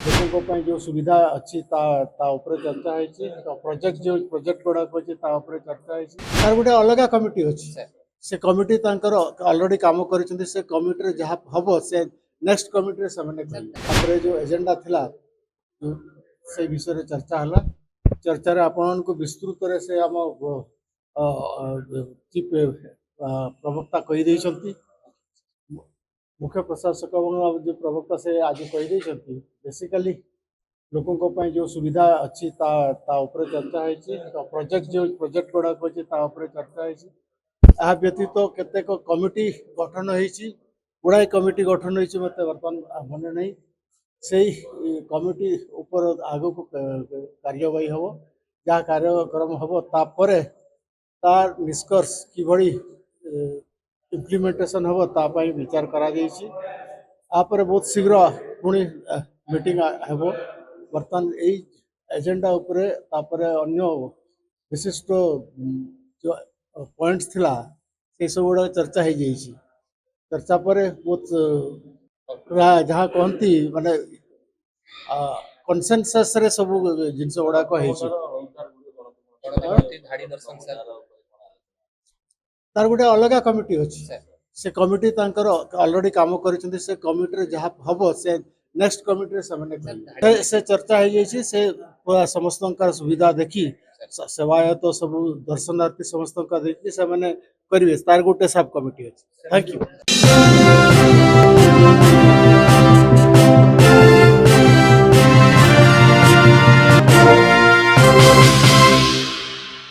लोकों ପାଇଁ जो सुविधा अच्छी ता ऊपर चर्चा है प्रोजेक्ट जो प्रोजेक्ट गुड़ाक अच्छी ता ऊपर चर्चा है तार गोटे अलग कमिटी अच्छी से कमिटी तांकर ऑलरेडी काम कर से कमिटी जहाँ हम से नेक्स्ट कमिटी से जो एजेंडा थिला से विषय चर्चा है चर्चा आपण को विस्तृत से आम चीफ प्रवक्ता कहीदे मुख्य प्रशासक जो प्रवक्ता से आज कहीदे बेसिकली लोकों ପାଇଁ जो सुविधा अच्छी ता ऊपर चर्चा है प्रोजेक्ट जो प्रोजेक्ट गुड़ाक अच्छी ता ऊपर चर्चा है व्यतीत केतेक कमिटी गठन होती गुड़ाए कमिटी गठन होती मत बर्तमान मन नहीं से कमिटी ऊपर आग को कार्यवाही हम जहाँ कार्यक्रम हम तार निष्कर्ष किभली इम्प्लीमेंटेशन हम तापाई विचार करा पर बहुत शीघ्र पुणी मीटिंग हेब बर्तमान यही एजेंडा उपरे तापर अन्य विशिष्ट जो पॉइंट्स थिला से सब गुड़ा चर्चा हो जाइए चर्चा पर बहुत जहाँ कहती माने कनसेंसस रे सब जिनस गुड़ाक तार गोटे अलग कमिटी अच्छी से कमिटी ऑलरेडी काम कर से कमिटी जहाँ हम से नेक्स्ट कमिटी से चर्चा हो समस्त सुविधा देखी सेवायत तो सब दर्शनार्थी समस्त देखी से करेंगे तार गोटे सब कमिटी अच्छी थैंक यू।